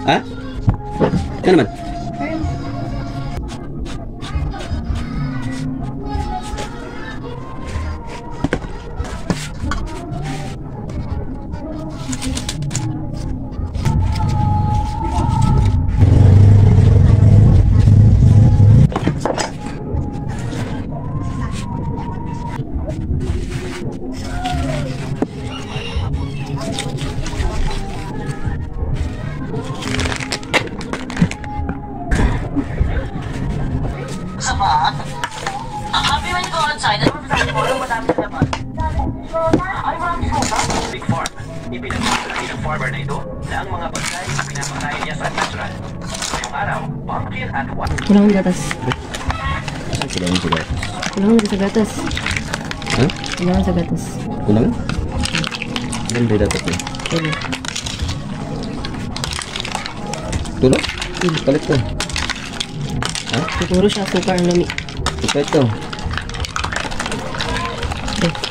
Ha? Ika naman. Happy when you go outside and madami na naman. Ay, maraming smoke ha? Big Farm. Ipinagmamalaki ng farmer na ito na ang mga bagay na pinapakain niya sa natural. Ngayong araw, pumpkin at what? Kulang ang gatas. Saan sila yung sigaret? Kulang ang sa gatas. Ha? Kulang sa gatas. Kulang? Ganda dapat eh. Tulo. Tulo? Palit ko. Ha? Siguro siya sukar ang lami. Palit ko. Okay.